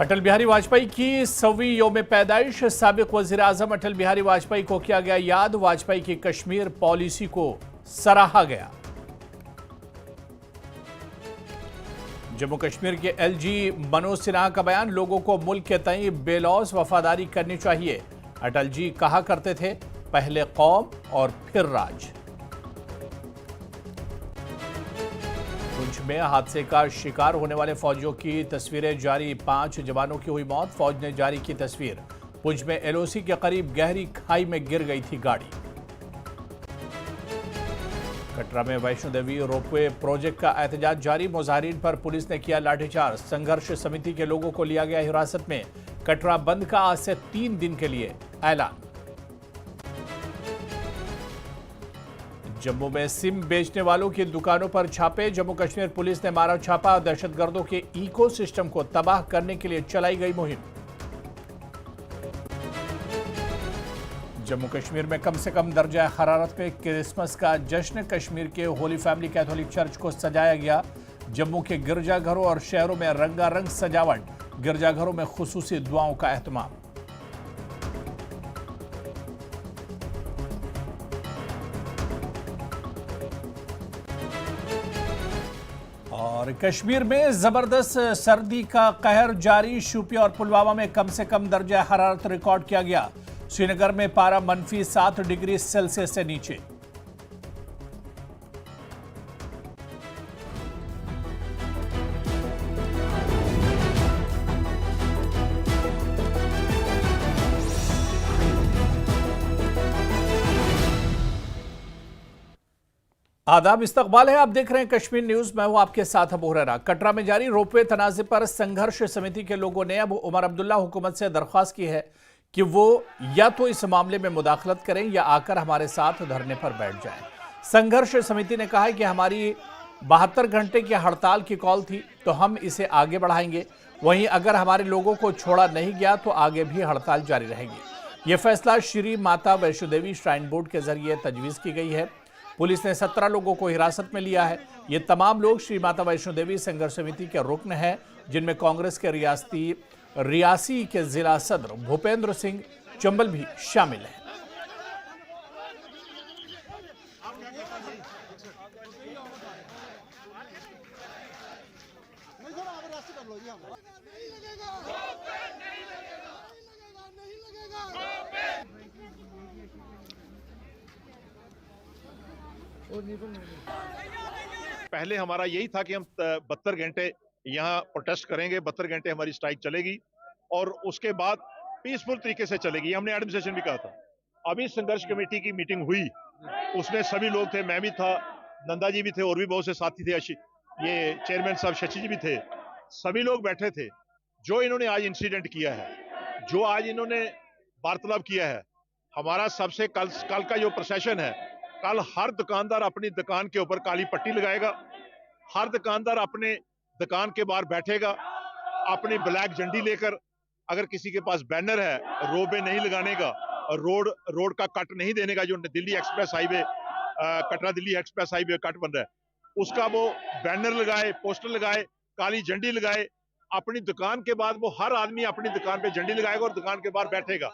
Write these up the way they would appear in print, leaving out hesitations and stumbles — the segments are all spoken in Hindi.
अटल बिहारी वाजपेयी की 100वीं योम पैदाइश। साबिक वजीर आजम अटल बिहारी वाजपेयी को किया गया याद। वाजपेयी की कश्मीर पॉलिसी को सराहा गया। जम्मू कश्मीर के एलजी मनोज सिन्हा का बयान, लोगों को मुल्क के तई बेलौस वफादारी करनी चाहिए। अटल जी कहा करते थे, पहले कौम और फिर राज। पुंछ में हादसे का शिकार होने वाले फौजियों की तस्वीरें जारी। 5 जवानों की हुई मौत। फौज ने जारी की तस्वीर। पुंछ में एलओसी के करीब गहरी खाई में गिर गई थी गाड़ी। कटरा में वैष्णो देवी रोपवे प्रोजेक्ट का एहतजाज जारी। मुजाहिरीन पर पुलिस ने किया लाठीचार्ज। संघर्ष समिति के लोगों को लिया गया हिरासत में। कटरा बंद का आज से 3 दिन के लिए ऐलान। जम्मू में सिम बेचने वालों की दुकानों पर छापे। जम्मू कश्मीर पुलिस ने मारा छापा। दहशतगर्दों के इकोसिस्टम को तबाह करने के लिए चलाई गई मुहिम। जम्मू कश्मीर में कम से कम दर्जा हरारत में क्रिसमस का जश्न। कश्मीर के होली फैमिली कैथोलिक चर्च को सजाया गया। जम्मू के गिरजाघरों और शहरों में रंगारंग सजावट। गिरजाघरों में खुसूसी दुआओं का एहतमाम। और कश्मीर में जबरदस्त सर्दी का कहर जारी। शोपियां और पुलवामा में कम से कम दर्जा हरारत रिकॉर्ड किया गया। श्रीनगर में पारा -7 डिग्री सेल्सियस से नीचे। आदाब, इस्तकबाल है। आप देख रहे हैं कश्मीर न्यूज। मैं हूं आपके साथ अबू हुरैरा। कटरा में जारी रोपवे तनाज़े पर संघर्ष समिति के लोगों ने अब उमर अब्दुल्ला हुकूमत से दरख्वास्त की है कि वो या तो इस मामले में मुदाखलत करें या आकर हमारे साथ धरने पर बैठ जाएं। संघर्ष समिति ने कहा है कि हमारी 72 घंटे की हड़ताल की कॉल थी तो हम इसे आगे बढ़ाएंगे। वहीं अगर हमारे लोगों को छोड़ा नहीं गया तो आगे भी हड़ताल जारी रहेगी। यह फैसला श्री माता वैष्णो देवी श्राइन बोर्ड के जरिए तजवीज़ की गई है। पुलिस ने 17 लोगों को हिरासत में लिया है। ये तमाम लोग श्री माता वैष्णो देवी संघर्ष समिति के रुकन हैं, जिनमें कांग्रेस के रियासी के जिला सदर भूपेंद्र सिंह चंबल भी शामिल हैं। पहले हमारा यही था कि हम 72 घंटे यहाँ प्रोटेस्ट करेंगे, 72 घंटे हमारी स्ट्राइक चलेगी और उसके बाद पीसफुल तरीके से चलेगी। हमने एडमिनिस्ट्रेशन भी कहा था। अभी संघर्ष कमेटी की मीटिंग हुई, उसमें सभी लोग थे, मैं भी था, नंदा जी भी थे और भी बहुत से साथी थे, ये चेयरमैन साहब शशि जी भी थे, सभी लोग बैठे थे। जो इन्होंने आज इंसिडेंट किया है, जो आज इन्होंने वार्तालाप किया है, हमारा सबसे कल का जो प्रोसेशन है, कल हर दुकानदार अपनी दुकान के ऊपर काली पट्टी लगाएगा। हर दुकानदार अपने दुकान के बाहर बैठेगा अपनी ब्लैक झंडी लेकर। अगर किसी के पास बैनर है रोबे नहीं लगाने का, रोड का कट नहीं देने का, जो Delhi express highway Katra Delhi express highway cut बन रहा है, उसका वो बैनर लगाए, पोस्टर लगाए, काली झंडी लगाए। अपनी दुकान के बाद वो हर आदमी अपनी दुकान पे झंडी लगाएगा और दुकान के बाहर बैठेगा।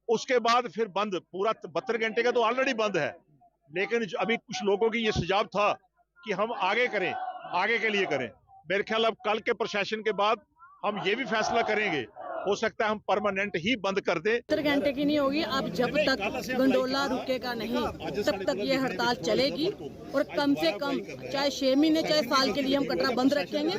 उसके बाद फिर बंद, पूरा 72 घंटे का तो ऑलरेडी बंद है, लेकिन अभी कुछ लोगों की ये सुझाव था कि हम आगे करें, आगे के लिए करें। मेरे ख्याल अब कल के प्रशासन के बाद हम ये भी फैसला करेंगे, हो सकता है हम परमानेंट ही बंद कर दें। 70 घंटे की नहीं होगी। अब जब तक गंडोला रुकेगा नहीं तब तक ये हड़ताल चलेगी और कम से कम चाहे 6 महीने चाहे साल के लिए हम कटरा बंद रखेंगे।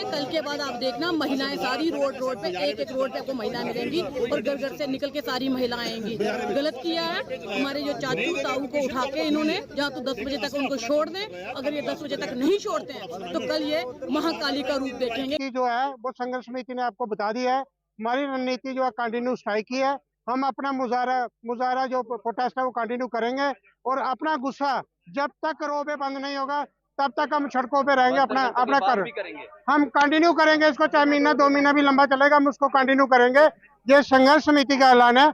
कल के बाद आप देखना महिलाएं सारी रोड पे एक रोड पे आपको महिलाएं मिलेंगी और घर से निकल के सारी महिलाएं आएंगी। गलत किया है हमारे जो चाचू ताऊ को उठा के इन्होंने, जहाँ तो 10 बजे तक उनको छोड़ दें। अगर ये 10 बजे तक नहीं छोड़ते हैं तो कल ये महाकाली का रूप देखेंगे। जो है वो संघर्ष समिति ने आपको बता दिया है। हमारी रणनीति जो है कंटिन्यू स्ट्राइक की है। हम अपना मुजाहरा जो प्रोटेस्ट है वो कंटिन्यू करेंगे और अपना गुस्सा जब तक रोबे बंद नहीं होगा तब तक हम सड़कों पे रहेंगे। अपना हम कंटिन्यू करेंगे इसको, चाहे महीना 2 महीना भी लंबा चलेगा, हम उसको कंटिन्यू करेंगे। ये संघर्ष समिति का ऐलान है।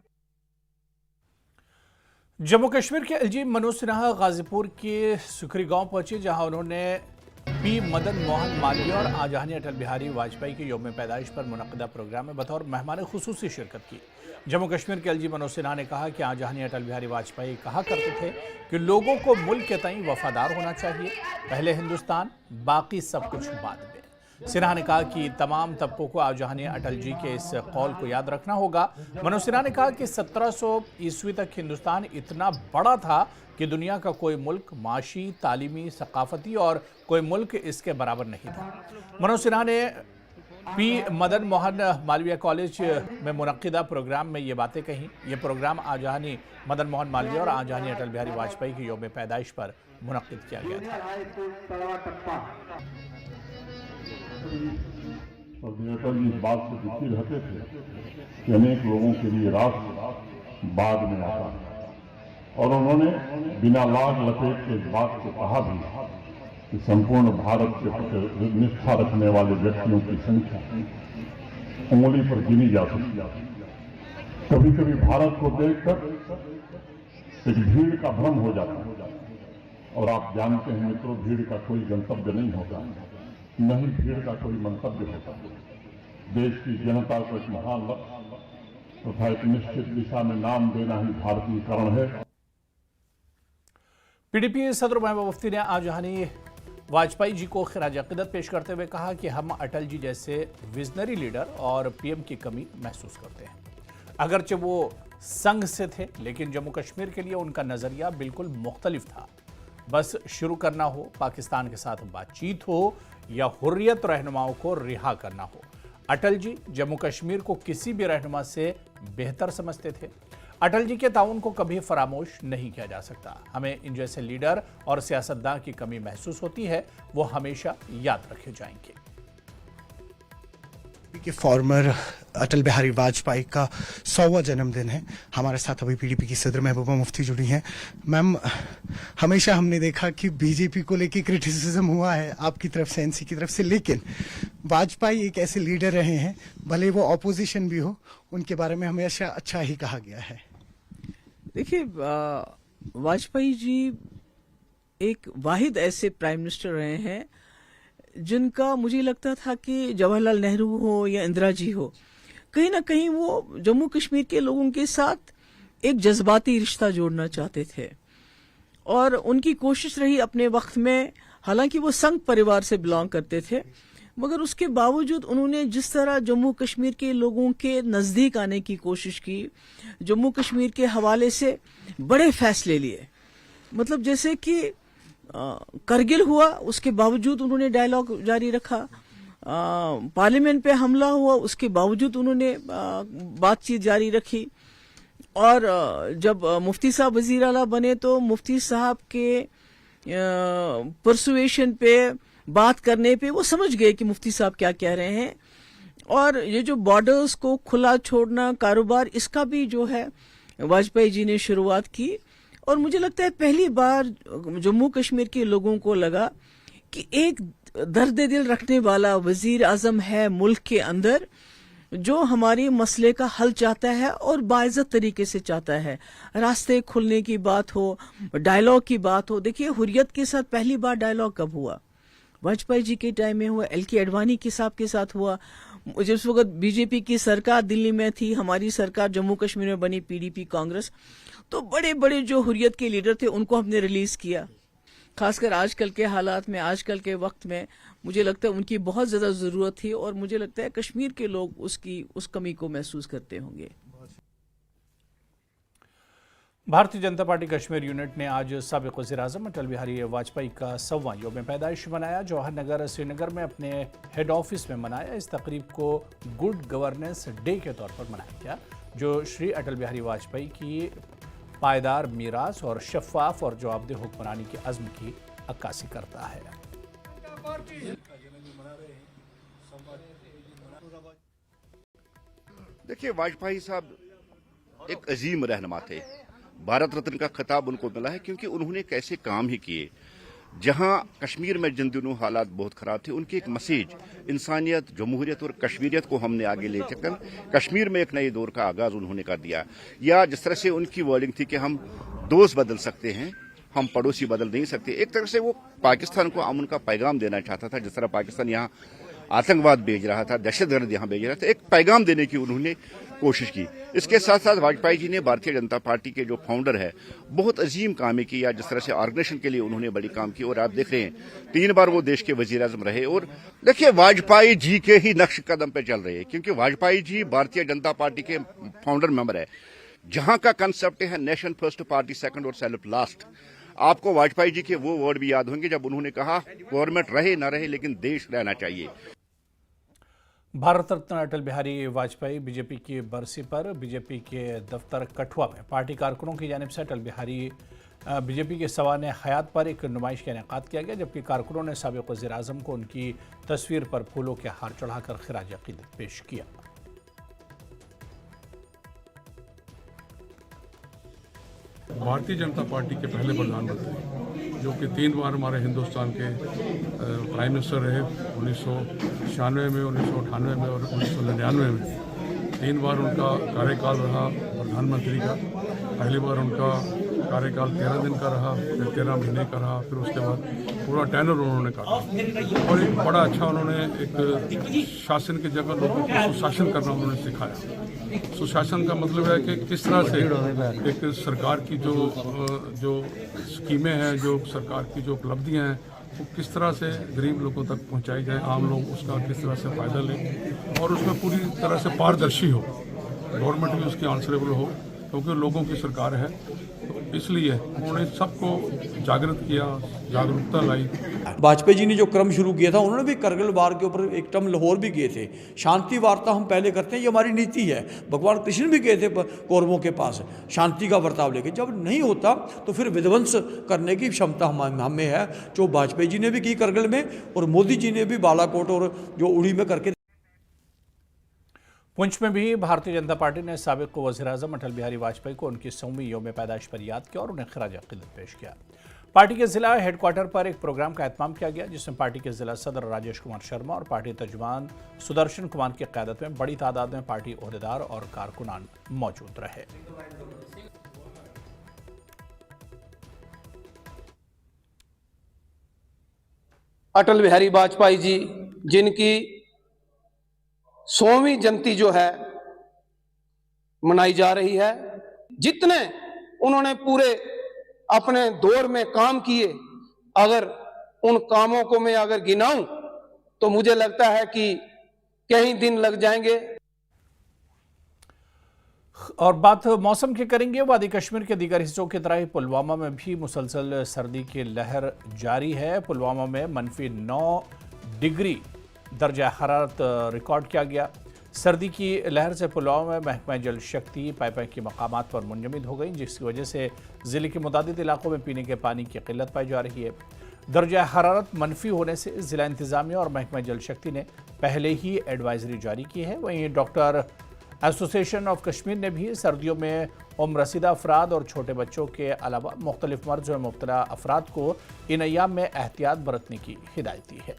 जम्मू कश्मीर के एलजी मनोज सिन्हा गाजीपुर के सुखरी गांव पहुंचे, जहां उन्होंने पी मदन मोहन मालवीय और आजहानी अटल बिहारी वाजपेयी के यौम पैदाइश पर मुनक्किदा प्रोग्राम में बतौर मेहमान खुसूसी शिरकत की। जम्मू कश्मीर के एलजी मनोज सिन्हा ने कहा कि आजहानी अटल बिहारी वाजपेयी कहा करते थे कि लोगों को मुल्क के तई वफादार होना चाहिए, पहले हिंदुस्तान, बाकी सब कुछ बाद में। सिन्हा ने कहा कि तमाम तबकों को आजहानी अटल जी के इस कौल को याद रखना होगा। मनोज सिन्हा ने कहा कि 1700 ईस्वी तक हिंदुस्तान इतना बड़ा था कि दुनिया का कोई मुल्क माशी, तालीमी, सकाफती और कोई मुल्क इसके बराबर नहीं था। मनोज सिन्हा ने पी मदन मोहन मालवीय कॉलेज में मुनक्किदा प्रोग्राम में ये बातें कहीं। ये प्रोग्राम आजहानी मदन मोहन मालवीय और आजहानी अटल बिहारी वाजपेयी के यौम पैदाइश पर मुनक्किद किया गया था। अटल जी इस बात से दुखी रहते थे कि अनेक लोगों के लिए राष्ट्र बाद में आता है, और उन्होंने बिना लाग लपेट के इस बात को कहा भी कि संपूर्ण भारत के प्रति निष्ठा रखने वाले व्यक्तियों की संख्या उंगली पर गिनी जा सकती है। कभी कभी भारत को देखकर एक भीड़ का भ्रम हो जाता है, और आप जानते हैं मित्रों, भीड़ का कोई गंतव्य नहीं होता, न ही भीड़ का कोई मंतव्य होता। देश की जनता को एक महान लक्ष्य तथा एक निश्चित दिशा में नाम देना ही भारतीयकरण है। पीडीपी सदर महबूबा मुफ्ती ने आजहानी वाजपेयी जी को खिराज अकीदत पेश करते हुए कहा कि हम अटल जी जैसे विजनरी लीडर और पीएम की कमी महसूस करते हैं। अगरचे वो संघ से थे, लेकिन जम्मू कश्मीर के लिए उनका नजरिया बिल्कुल मुख्तलिफ था। बस शुरू करना हो, पाकिस्तान के साथ बातचीत हो या हुर्रियत रहनुमाओं को रिहा करना हो। अटल जी जम्मू कश्मीर को किसी भी रहनुमा से बेहतर समझते थे। अटल जी के ताउन को कभी फरामोश नहीं किया जा सकता। हमें इन जैसे लीडर और सियासतदान की कमी महसूस होती है, वो हमेशा याद रखे जाएंगे। कि फॉर्मर अटल बिहारी वाजपेयी का 100वां जन्मदिन है। हमारे साथ अभी पीडीपी की सदर महबूबा मुफ्ती जुड़ी हैं। मैम, हमेशा हमने देखा कि बीजेपी को लेकर क्रिटिसिज्म हुआ है आपकी तरफ से, एनसी की तरफ से, लेकिन वाजपेयी एक ऐसे लीडर रहे हैं, भले वो ऑपोजिशन भी हो, उनके बारे में हमेशा अच्छा ही कहा गया है। देखिए, वाजपेयी जी एक वाहिद ऐसे प्राइम मिनिस्टर रहे हैं जिनका मुझे लगता था कि जवाहरलाल नेहरू हो या इंदिरा जी हो, कहीं ना कहीं वो जम्मू कश्मीर के लोगों के साथ एक जज्बाती रिश्ता जोड़ना चाहते थे, और उनकी कोशिश रही अपने वक्त में, हालांकि वो संघ परिवार से बिलोंग करते थे, मगर उसके बावजूद उन्होंने जिस तरह जम्मू कश्मीर के लोगों के नज़दीक आने की कोशिश की, जम्मू कश्मीर के हवाले से बड़े फैसले लिए। मतलब जैसे कि करगिल हुआ, उसके बावजूद उन्होंने डायलॉग जारी रखा, पार्लियामेंट पे हमला हुआ, उसके बावजूद उन्होंने बातचीत जारी रखी, और जब मुफ्ती साहब वजीर आला बने तो मुफ्ती साहब के परसुएशन पे, बात करने पे वो समझ गए कि मुफ्ती साहब क्या कह रहे हैं। और ये जो बॉर्डर्स को खुला छोड़ना, कारोबार, इसका भी जो है वाजपेयी जी ने शुरुआत की। और मुझे लगता है पहली बार जम्मू कश्मीर के लोगों को लगा कि एक दर्द दिल रखने वाला वजीर आजम है मुल्क के अंदर, जो हमारे मसले का हल चाहता है और बाइज्जत तरीके से चाहता है। रास्ते खुलने की बात हो, डायलॉग की बात हो। देखिए, हुर्रियत के साथ पहली बार डायलॉग कब हुआ? वाजपेयी जी के टाइम में हुआ, एल के अडवाणी के साहब के साथ हुआ। जिस वक्त बीजेपी की सरकार दिल्ली में थी, हमारी सरकार जम्मू कश्मीर में बनी, पीडीपी कांग्रेस, तो बड़े बड़े जो हुर्रियत के लीडर थे उनको हमने रिलीज किया। खासकर आजकल के हालात में, आजकल के वक्त में मुझे लगता है उनकी बहुत ज्यादा जरूरत थी, और मुझे लगता है कश्मीर के लोग उस कमी को महसूस करते होंगे। भारतीय जनता पार्टी कश्मीर यूनिट ने आज साबिक़ वज़ीर-ए-आज़म अटल बिहारी वाजपेयी का 100वां यौम पैदाइश मनाया। जवाहर नगर श्रीनगर में अपने हेड ऑफिस में मनाया। इस तकरीब को गुड गवर्नेंस डे के तौर पर मनाया गया, जो श्री अटल बिहारी वाजपेयी की पायदार मीरास और शफ़ाफ और जवाबदेह हुक्मरानी के अज़्म की अक्कासी करता है। देखिए, वाजपेयी साहब एक अजीम रहनुमा थे। भारत रत्न का खिताब उनको मिला है क्योंकि उन्होंने कैसे काम ही किए। जहां कश्मीर में जिन दिनों हालात बहुत खराब थे, उनकी एक मैसेज इंसानियत, जमहूरियत और कश्मीरियत को हमने आगे ले चलकर कश्मीर में एक नए दौर का आगाज उन्होंने कर दिया। या जिस तरह से उनकी वर्डिंग थी कि हम दोस्त बदल सकते हैं, हम पड़ोसी बदल नहीं सकते। एक तरह से वो पाकिस्तान को अमन का पैगाम देना चाहता था, जिस तरह पाकिस्तान यहाँ आतंकवाद भेज रहा था, दहशतगर्द यहाँ भेज रहा था, एक पैगाम देने की उन्होंने कोशिश की। इसके साथ साथ वाजपेयी जी ने भारतीय जनता पार्टी के जो फाउंडर है, बहुत अजीम काम किया, जिस तरह से ऑर्गेनाइजेशन के लिए उन्होंने बड़ी काम की। और आप देख रहे हैं 3 बार वो देश के वजीर आजम रहे। और देखिए वाजपेयी जी के ही नक्श कदम पे चल रहे हैं, क्योंकि वाजपेयी जी भारतीय जनता पार्टी के फाउंडर मेंबर है, जहां का कंसेप्ट है नेशन फर्स्ट, पार्टी सेकंड और सेल्फ लास्ट। आपको वाजपेयी जी के वो वर्ड भी याद होंगे जब उन्होंने कहा गवर्नमेंट रहे ना रहे लेकिन देश रहना चाहिए। भारत रत्न अटल बिहारी वाजपेयी बीजेपी की बरसी पर बीजेपी के दफ्तर कठुआ में पार्टी कारकुनों की जानिब से अटल बिहारी बीजेपी के सवाने हयात पर एक नुमाइश का इनेकाद किया गया, जबकि कारकुनों ने साबिक़ वज़ीर आज़म को उनकी तस्वीर पर फूलों के हार चढ़ाकर खिराज अक़ीदत पेश किया। भारतीय जनता पार्टी के पहले प्रधानमंत्री, जो कि 3 बार हमारे हिंदुस्तान के प्राइम मिनिस्टर रहे, 1996 में, 1998 में और 1999 में। 3 बार उनका कार्यकाल रहा प्रधानमंत्री का। पहली बार उनका कार्यकाल 13 दिन का रहा, फिर 13 महीने का रहा, फिर उसके बाद पूरा टेनर उन्होंने काटा। और एक बड़ा अच्छा उन्होंने एक शासन की जगह लोगों को सुशासन करना उन्होंने सिखाया। सुशासन का मतलब है कि किस तरह से एक सरकार की जो स्कीमें हैं, जो सरकार की जो उपलब्धियां हैं, वो किस तरह से गरीब लोगों तक पहुंचाई जाए, आम लोग उसका किस तरह से फ़ायदा लें और उसमें पूरी तरह से पारदर्शी हो, गवर्नमेंट भी उसकी आंसरेबल हो, क्योंकि लोगों की सरकार है। तो इसलिए उन्होंने सबको जागृत किया, जागरूकता लाई। वाजपेयी जी ने जो क्रम शुरू किया था, उन्होंने भी करगिल वार के ऊपर एक टर्म लाहौर भी गए थे। शांति वार्ता हम पहले करते हैं, ये हमारी नीति है। भगवान कृष्ण भी गए थे कौरवों के पास शांति का बर्ताव लेके। जब नहीं होता तो फिर विध्वंस करने की क्षमता हमें है, जो वाजपेयी जी ने भी की करगिल में और मोदी जी ने भी बालाकोट और जो उड़ी में करके। पुंछ में भी भारतीय जनता पार्टी ने साबिक़ वज़ीर आज़म अटल बिहारी वाजपेयी को उनकी 100वीं यौम पैदाइश पर याद किया और उन्हें खिराज अक़ीदत पेश किया। पार्टी के जिला हेडक्वार्टर पर एक प्रोग्राम का एहतमाम किया गया, जिसमें पार्टी के जिला सदर राजेश कुमार शर्मा और पार्टी तर्जुमान सुदर्शन कुमार की क़यादत में बड़ी तादाद में पार्टी ओहदेदार और कारकुनान मौजूद रहे। अटल बिहारी वाजपेयी जी, जिनकी 100वीं जयंती जो है मनाई जा रही है, जितने उन्होंने पूरे अपने दौर में काम किए, अगर उन कामों को मैं अगर गिनाऊं तो मुझे लगता है कि कई दिन लग जाएंगे। और बात मौसम की करेंगे। वादी कश्मीर के दीगर हिस्सों की तरह ही पुलवामा में भी मुसलसल सर्दी की लहर जारी है। पुलवामा में -9 डिग्री दर्जा हरारत रिकॉर्ड किया गया। सर्दी की लहर से पुलवामा में महकमा जल शक्ति पाइपें के मकामात पर मुंजमद हो गई, जिसकी वजह से ज़िले के मुतादिद इलाकों में पीने के पानी की किल्लत पाई जा रही है। दर्जा हरारत मनफी होने से ज़िला इंतज़ामिया और महकमा जल शक्ति ने पहले ही एडवाइजरी जारी की है। वहीं डॉक्टर एसोसिएशन ऑफ कश्मीर ने भी सर्दियों में उम्ररसीदा अफराद और छोटे बच्चों के अलावा मुख्तलिफ मर्ज़ में मुब्तला अफराद को इन अय्याम में एहतियात बरतने की हिदायत दी है।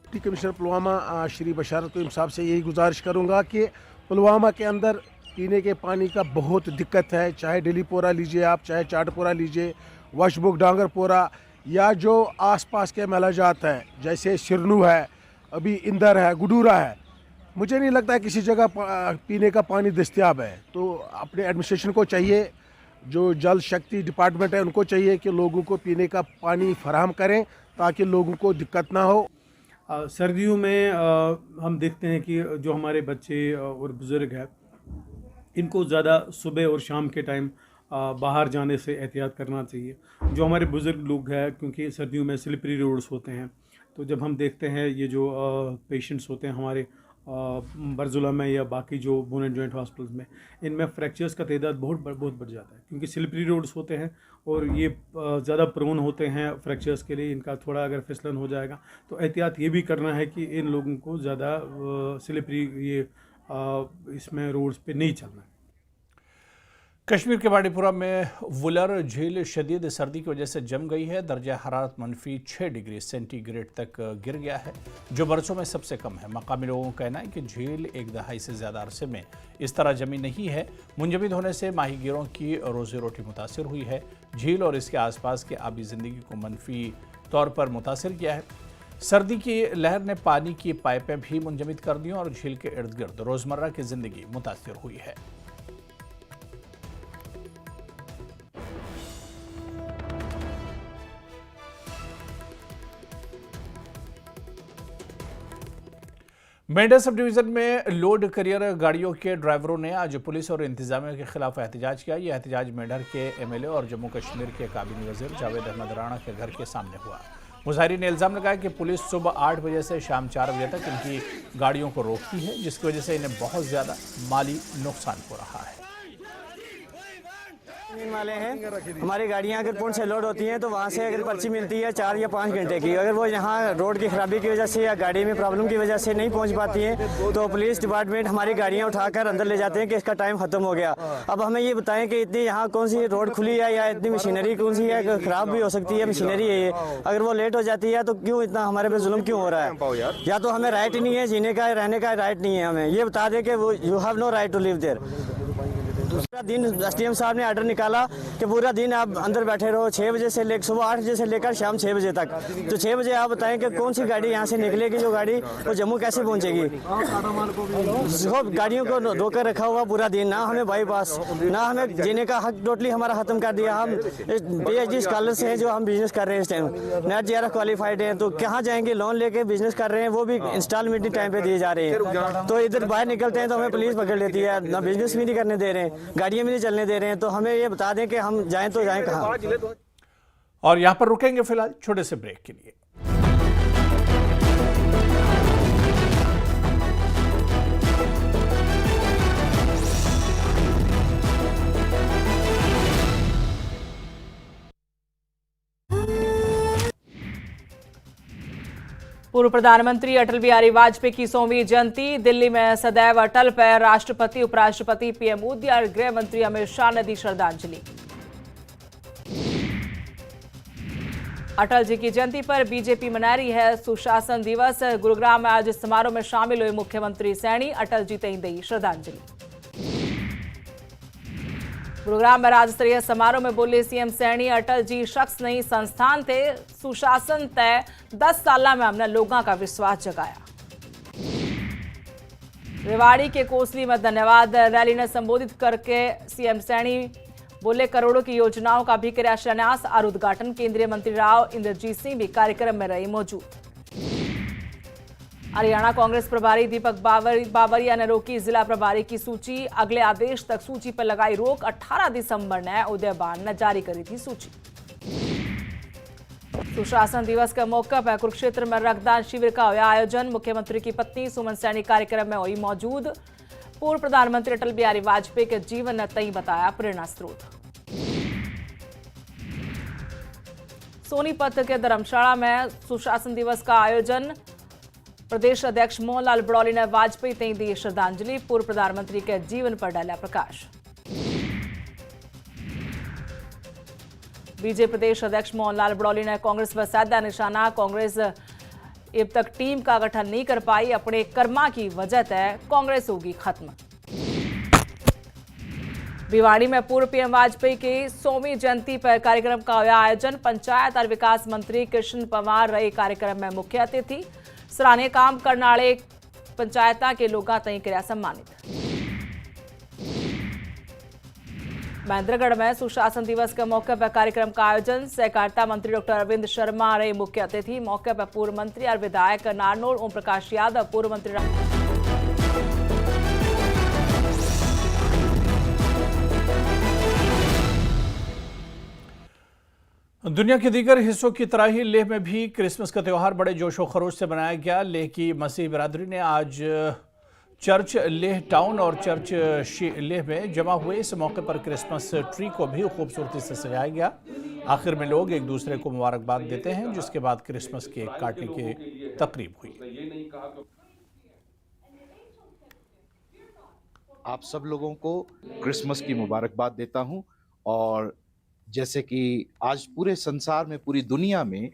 डिप्टी कमिश्नर पुलवामा श्री बशारत साहब से यही गुजारिश करूंगा कि पुलवामा के अंदर पीने के पानी का बहुत दिक्कत है, चाहे डिलीपोरा लीजिए आप, चाहे चाटपोरा लीजिए, वशबुक डांगरपोरा या जो आसपास के मलाजात हैं, जैसे शिरनू है, अभी इंदर है, गुडूरा है, मुझे नहीं लगता है किसी जगह पीने का पानी दस्तयाब है। तो अपने एडमिनिस्ट्रेशन को चाहिए, जो जल शक्ति डिपार्टमेंट है उनको चाहिए कि लोगों को पीने का पानी फराहम करें ताकि लोगों को दिक्कत ना हो। सर्दियों में हम देखते हैं कि जो हमारे बच्चे और बुज़ुर्ग हैं, इनको ज़्यादा सुबह और शाम के टाइम बाहर जाने से एहतियात करना चाहिए। जो हमारे बुज़ुर्ग लोग हैं, क्योंकि सर्दियों में स्लिपरी रोड्स होते हैं, तो जब हम देखते हैं ये जो पेशेंट्स होते हैं हमारे बरजुला में या बाकी जो बोन एंड जॉइंट हॉस्पिटल्स में, इनमें फ्रैक्चर्स का तादाद बहुत बढ़ जाता है, क्योंकि स्लिपरी रोड्स होते हैं और ये ज़्यादा प्रोन होते हैं फ्रैक्चर्स के लिए। इनका थोड़ा अगर फिसलन हो जाएगा तो एहतियात ये भी करना है कि इन लोगों को ज़्यादा स्लिपरी इसमें रोड्स पे नहीं चलना है। कश्मीर के बांडीपुरा में वुलर झील शदीद सर्दी की वजह से जम गई है। दर्जा हरारत -6 डिग्री सेंटीग्रेड तक गिर गया है, जो बरसों में सबसे कम है। मकामी लोगों का कहना है कि झील एक दहाई से ज़्यादा अरसे में इस तरह जमी नहीं है। मुंजमद होने से माहीगीरों की रोजी रोटी मुतासर हुई है। झील और इसके आसपास की आबी ज़िंदगी को मनफी तौर पर मुतासर किया है। सर्दी की लहर ने पानी की पाइपें भी मुंजमद कर दी और झील के इर्द गिर्द रोज़मर्रा की ज़िंदगी मुतासर हुई है। मेंढा सब डिवीजन में लोड करियर गाड़ियों के ड्राइवरों ने आज पुलिस और इंतजामिया के खिलाफ एहतजाज किया। यह एहतजाज मेंढर के एमएलए और जम्मू कश्मीर के काबीना वजीर जावेद अहमद राणा के घर के सामने हुआ। मुजाहिरीन ने इल्जाम लगाया कि पुलिस सुबह 8 बजे से शाम 4 बजे तक इनकी गाड़ियों को रोकती है, जिसकी वजह से इन्हें बहुत ज़्यादा माली नुकसान हो रहा है। वाले हैं, हमारी गाड़ियां अगर पुल से लोड होती हैं तो वहाँ से अगर पर्ची मिलती है 4 या 5 घंटे की, अगर वो यहाँ रोड की खराबी की वजह से या गाड़ी में प्रॉब्लम की वजह से नहीं पहुँच पाती है तो पुलिस डिपार्टमेंट हमारी गाड़ियाँ उठाकर अंदर ले जाते हैं कि इसका टाइम खत्म हो गया। अब हमें ये बताएं कि इतनी यहाँ कौन सी रोड खुली है या इतनी मशीनरी कौन सी है, खराब भी हो सकती है मशीनरी है ये, अगर वो लेट हो जाती है तो क्यों इतना हमारे पे जुल्म क्यों हो रहा है? या तो हमें राइट नहीं है, जीने का रहने का राइट नहीं है, हमें ये बता दें कि वो you have no right to live there. दूसरा दिन एसडीएम साहब ने ऑर्डर निकाला कि पूरा दिन आप अंदर बैठे रहो, 6 बजे से लेकर सुबह 8 बजे से लेकर शाम 6 बजे तक। तो 6 बजे आप बताएं कि कौन सी गाड़ी यहाँ से निकलेगी, जो गाड़ी वो जम्मू कैसे पहुँचेगी? सब गाड़ियों को रोकर रखा हुआ पूरा दिन, ना हमें बाईपास, ना हमें जीने का हक टोटली हमारा खत्म कर दिया। हम PhD स्कॉलर्स हैं जो हम बिजनेस कर रहे हैं, इस टाइम नेट JRF क्वालिफाइड हैं, तो कहाँ जाएंगे? लोन लेके बिजनेस कर रहे हैं, वो भी इंस्टॉलमेंट टाइम पे दिए जा रहे हैं। तो इधर बाहर निकलते हैं तो हमें पुलिस पकड़ लेती है, ना बिजनेस भी नहीं करने दे रहे हैं, गाड़ियाँ भी नहीं चलने दे रहे हैं। तो हमें ये बता दें कि हम जाएं तो जाएं कहाँ। और यहाँ पर रुकेंगे फिलहाल छोटे से ब्रेक के लिए। पूर्व प्रधानमंत्री अटल बिहारी वाजपेयी की 100वीं जयंती। दिल्ली में सदैव अटल पर राष्ट्रपति, उपराष्ट्रपति, पीएम मोदी और गृह मंत्री अमित शाह ने दी श्रद्धांजलि। अटल जी की जयंती पर बीजेपी मना रही है सुशासन दिवस। गुरुग्राम में आज समारोह में शामिल हुए मुख्यमंत्री सैनी, अटल जी तई दी श्रद्धांजलि। गुरुग्राम में राज्य स्तरीय समारोह में बोले सीएम सैनी, अटल जी शख्स नहीं संस्थान थे, सुशासन तय 10 साल में हमने लोगों का विश्वास जगाया। रेवाड़ी के कोसली में धन्यवाद रैली ने संबोधित करके सीएम सैनी बोले करोड़ों की योजनाओं का भी किया शिलान्यास और उद्घाटन। केंद्रीय मंत्री राव इंद्रजीत सिंह भी कार्यक्रम में रहे मौजूद। हरियाणा कांग्रेस प्रभारी दीपक बावरिया ने रोकी जिला प्रभारी की सूची, अगले आदेश तक सूची पर लगाई रोक। 18 दिसंबर ने उदयबान ने जारी करी थी सूची। सुशासन दिवस के मौके पर कुरुक्षेत्र में रक्तदान शिविर का हुआ आयोजन। मुख्यमंत्री की पत्नी सुमन सैनी कार्यक्रम में हुई मौजूद। पूर्व प्रधानमंत्री अटल बिहारी वाजपेयी के जीवन ने तई बताया प्रेरणा स्रोत। सोनीपत के धर्मशाला में सुशासन दिवस का आयोजन। प्रदेश अध्यक्ष मोहनलाल बड़ौली ने वाजपेयी तई दी श्रद्धांजलि। पूर्व प्रधानमंत्री के जीवन पर डाला प्रकाश। बीजेपी प्रदेश अध्यक्ष मोहनलाल बड़ौली ने कांग्रेस पर साधा निशाना। कांग्रेस अब तक टीम का गठन नहीं कर पाई, अपने कर्मा की वजह तय कांग्रेस होगी खत्म। भिवाड़ी में पूर्व पीएम वाजपेयी की 100वीं जयंती पर कार्यक्रम का हुआ आयोजन। पंचायत और विकास मंत्री कृष्ण पंवार रहे कार्यक्रम में मुख्य अतिथि। सराहनीय काम करने वाले पंचायत के लोगों तई किया सम्मानित। महेंद्रगढ़ में सुशासन दिवस के मौके पर कार्यक्रम का आयोजन। सहकारिता मंत्री डॉक्टर अरविंद शर्मा रहे मुख्य अतिथि। मौके पर पूर्व मंत्री और विधायक नारनौल ओम प्रकाश यादव, पूर्व मंत्री दुनिया के दीगर हिस्सों की तरह ही लेह में भी क्रिसमस का त्यौहार बड़े जोशो खरोश से मनाया गया। लेह की मसीह बिरादरी ने आज चर्च लेह टाउन और चर्च लेह में जमा हुए। इस मौके पर क्रिसमस ट्री को भी खूबसूरती से सजाया गया। आखिर में लोग एक दूसरे को मुबारकबाद देते हैं, जिसके बाद क्रिसमस केक काटने की तकरीब हुई। आप सब लोगों को क्रिसमस की मुबारकबाद देता हूं। और जैसे कि आज पूरे संसार में, पूरी दुनिया में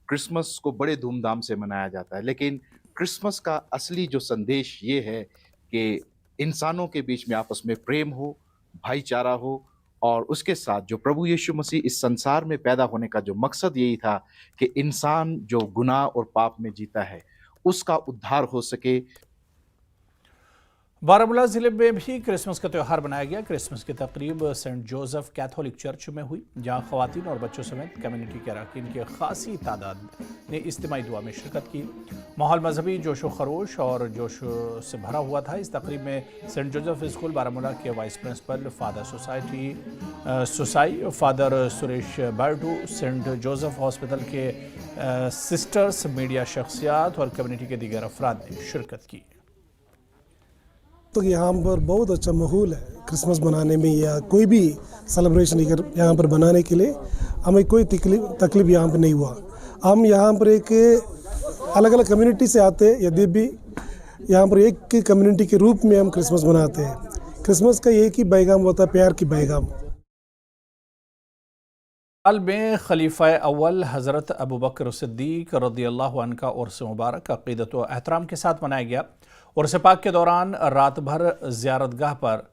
क्रिसमस को बड़े धूमधाम से मनाया जाता है, लेकिन क्रिसमस का असली जो संदेश ये है कि इंसानों के बीच में आपस में प्रेम हो, भाईचारा हो, और उसके साथ जो प्रभु यीशु मसीह इस संसार में पैदा होने का जो मकसद यही था कि इंसान जो गुनाह और पाप में जीता है उसका उद्धार हो सके। बारामूला जिले में भी क्रिसमस का त्यौहार मनाया गया। क्रिसमस की तकरीब सेंट जोसेफ कैथोलिक चर्च में हुई, जहां खवातीन और बच्चों समेत कम्युनिटी के अरकान की खासी तादाद ने इज्तिमाई दुआ में शिरकत की। माहौल मजहबी जोशो खरोश और जोश से भरा हुआ था। इस तकरीब में सेंट जोसेफ स्कूल बारामूला के vice principal father Susai, father Suresh Bardu, saint Joseph hospital के सिस्टर्स, मीडिया शख्सियात और कम्युनिटी के दीगर अफराद ने शिरकत की। तो यहाँ पर बहुत अच्छा माहौल है क्रिसमस मनाने में या कोई भी सेलिब्रेशन यहाँ पर बनाने के लिए हमें कोई तकलीफ यहाँ पर नहीं हुआ। हम यहाँ पर एक अलग अलग कम्युनिटी से आते हैं, यदि भी यहाँ पर एक कम्युनिटी के रूप में हम क्रिसमस मनाते हैं। क्रिसमस का एक ही पैगाम होता है, प्यार की पैगाम। हाल में खलीफा अव्वल हज़रत अबू बकर सिद्दीक रज़ियल्लाहु अन्हु का उर्स मुबारक अक़ीदत व एहतराम के साथ मनाया गया। उर्स पाक के दौरान रात भर ज़ियारतगाह पर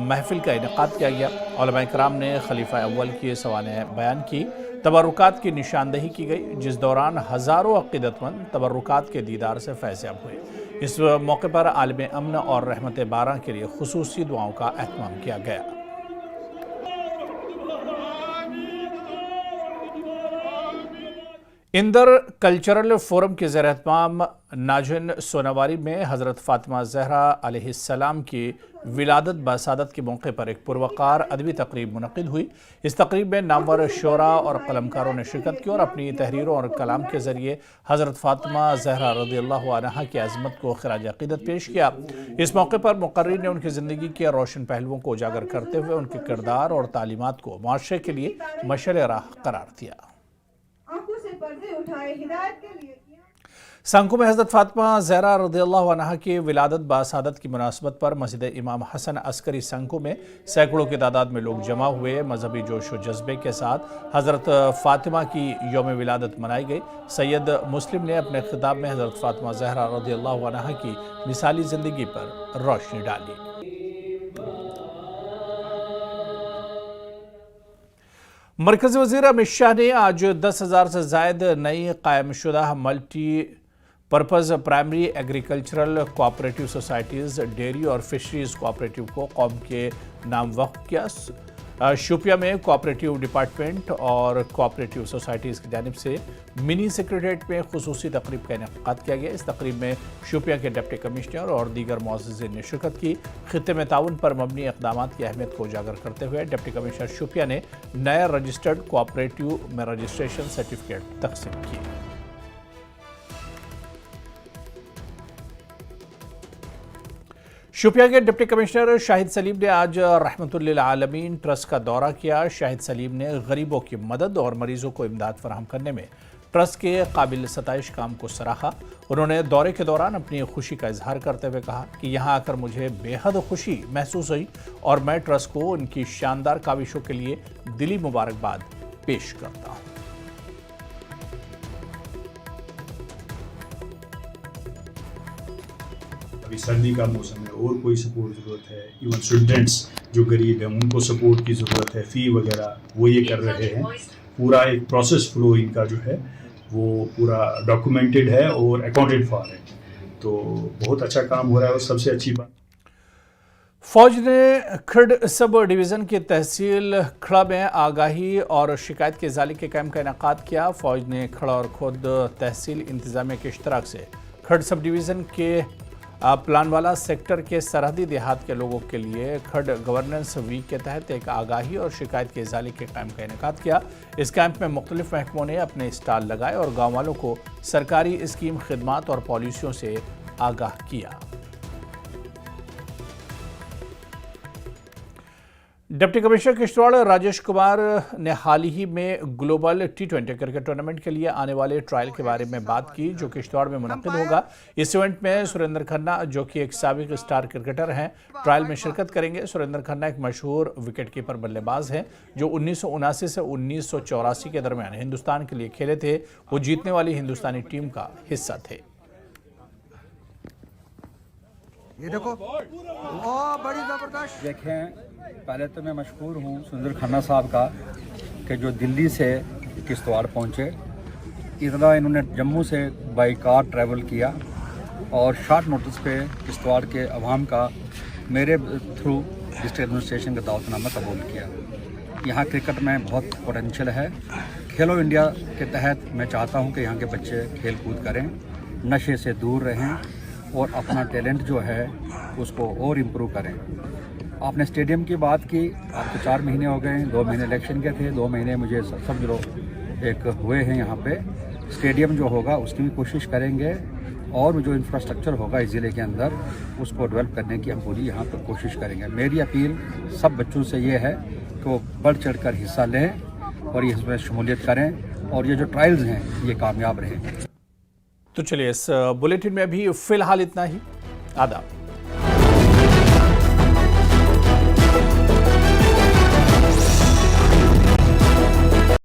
महफिल का इनेकाद किया गया। उलमा इकराम ने खलीफा अव्वल की सवाने बयान की, तबरुकात की निशानदही की गई, जिस दौरान हज़ारों अक़ीदतमंद तबरुकात के दीदार से फैज़याब हुए। इस मौके पर आलम अमन और रहमत बारह के लिए खुसूसी दुआओं का एहतमाम किया गया। इंदर कल्चरल फोरम के ज़ेर एहतमाम नाजिन सोनावारी में हज़रत फ़ातिमा ज़हरा अलैहिस्सलाम की विलादत बासादत के मौके पर एक पुरवकार अदबी तकरीब मुनक़िद हुई। इस तकरीब में नामवर शोरा और कलमकारों ने शिरकत की और अपनी तहरीरों और कलाम के ज़रिए हज़रत फ़ातिमा ज़हरा रज़ियल्लाहु अन्हा की अज़मत को ख़िराज अक़ीदत पेश किया। इस मौके पर मुक़र्रिर ने उनकी ज़िंदगी के रोशन पहलुओं को उजागर करते हुए उनके किरदार और तालीमात को माशरे के लिए मशअल राह करार दिया। सांको में हज़रत फ़ातिमा ज़हरा रज़ियल्लाहु अन्हा की विलादत बासादत की मुनासबत पर मस्जिद इमाम हसन अस्करी सांको में सैकड़ों की तादाद में लोग जमा हुए। मजहबी जोश व जज्बे के साथ हज़रत फ़ातिमा की यौम विलादत मनाई गई। सैयद मुस्लिम ने अपने खिताब में हज़रत फ़ातिमा ज़हरा रज़ियल्लाहु अन्हा की मिसाली ज़िंदगी पर रोशनी डाली। मरकज़ी वज़ीर अमित शाह ने आज 10,000 से ज़ायद नई कायमशुदा multi purpose primary agricultural cooperative societies, dairy और फिशरीज़ कोऑपरेटिव को कौम के नाम वक्फ किया। शोपिया में कोऑपरेटिव डिपार्टमेंट और कोऑपरेटिव सोसाइटीज़ की जानिब से मिनी सेक्रेटरीट में खुसूसी तकरीब का इनेकाद किया गया। इस तकरीब में शोपिया के डिप्टी कमिश्नर और दीगर मुअज़्ज़िज़ीन ने शिरकत की। खित्ते में ताउन पर मबनी इक़दामात की अहमियत को उजागर करते हुए डिप्टी कमिश्नर शोपिया ने नया रजिस्टर्ड कोऑपरेटिव में रजिस्ट्रेशन सर्टिफिकेट तक़सीम किए। शोपिया के डिप्टी कमिश्नर शाहिद सलीम ने आज रहमतुल्लिल आलमीन ट्रस्ट का दौरा किया। शाहिद सलीम ने गरीबों की मदद और मरीजों को इमदाद फराहम करने में ट्रस्ट के काबिल सताइश काम को सराहा। उन्होंने दौरे के दौरान अपनी खुशी का इजहार करते हुए कहा कि यहाँ आकर मुझे बेहद खुशी महसूस हुई और मैं ट्रस्ट को उनकी शानदार काविशों के लिए दिली मुबारकबाद पेश करता हूँ। अभी सर्दी का मौसम है और कोई सपोर्ट ज़रूरत है, इवन स्टूडेंट्स जो गरीब हैं उनको सपोर्ट की ज़रूरत है, फ़ी वगैरह वो ये कर रहे हैं। पूरा एक प्रोसेस फ्लो इनका जो है वो पूरा डॉक्यूमेंटेड है और अकाउंटेड फॉर है, तो बहुत अच्छा काम हो रहा है। और सबसे अच्छी बात, फौज ने खिड़ सब डिवीज़न की तहसील खड़ा में आगाही और शिकायत के इजाले के कैंप का इनेकाद किया। फौज ने खड़ा और खुद तहसील इंतज़ामिया के इश्तराक से खिड़ सब डिवीज़न के प्लानवाला सेक्टर के सरहदी देहात के लोगों के लिए खड़ गवर्नेंस वीक के तहत एक आगाही और शिकायत के इजाले के कैंप का इनेकाद किया। इस कैंप में मुख्तलिफ महकमों ने अपने स्टॉल लगाए और गाँव वालों को सरकारी स्कीम, खिदमात और पॉलिसियों से आगाह किया। डिप्टी कमिश्नर किश्तवाड़ राजेश कुमार ने हाल ही में ग्लोबल T20 क्रिकेट टूर्नामेंट के लिए आने वाले ट्रायल के बारे में बात की, जो किश्तवाड़ में मुनक्किद होगा। इस इवेंट में सुरेंद्र खन्ना, जो कि एक साबिक स्टार क्रिकेटर हैं, ट्रायल में शिरकत करेंगे। सुरेंद्र खन्ना एक मशहूर विकेटकीपर बल्लेबाज हैं जो 1979 से 1984 के दरमियान हिंदुस्तान के लिए खेले थे। वो जीतने वाली हिंदुस्तानी टीम का हिस्सा थे। ये देखो, ओ बड़ी जबरदस्त। देखें, पहले तो मैं मशहूर हूँ सुरेंद्र खन्ना साहब का कि जो दिल्ली से किश्तवाड़ पहुँचे। इतना इन्होंने जम्मू से बाई कार ट्रैवल किया और शॉर्ट नोटिस पे किश्तवाड़ के अवाम का मेरे थ्रू डिस्ट्रिक्ट एडमिनिस्ट्रेशन का दावतनामा कबूल किया। यहाँ क्रिकेट में बहुत पोटेंशियल है। खेलो इंडिया के तहत मैं चाहता हूँ कि यहाँ के बच्चे खेल कूद करें, नशे से दूर रहें और अपना टैलेंट जो है उसको और इम्प्रूव करें। आपने स्टेडियम की बात की, आपको 4 महीने हो गए, 2 महीने इलेक्शन के थे, 2 महीने मुझे सब जो एक हुए हैं यहाँ पे। स्टेडियम जो होगा उसकी भी कोशिश करेंगे और जो इंफ्रास्ट्रक्चर होगा इस ज़िले के अंदर उसको डेवलप करने की हम पूरी यहाँ पर कोशिश करेंगे। मेरी अपील सब बच्चों से ये है कि वो बढ़ चढ़ कर हिस्सा लें और ये इसमें शमूलियत करें और ये जो ट्रायल्स हैं ये कामयाब रहें। तो चलिए, इस बुलेटिन में अभी फिलहाल इतना ही। आदाब।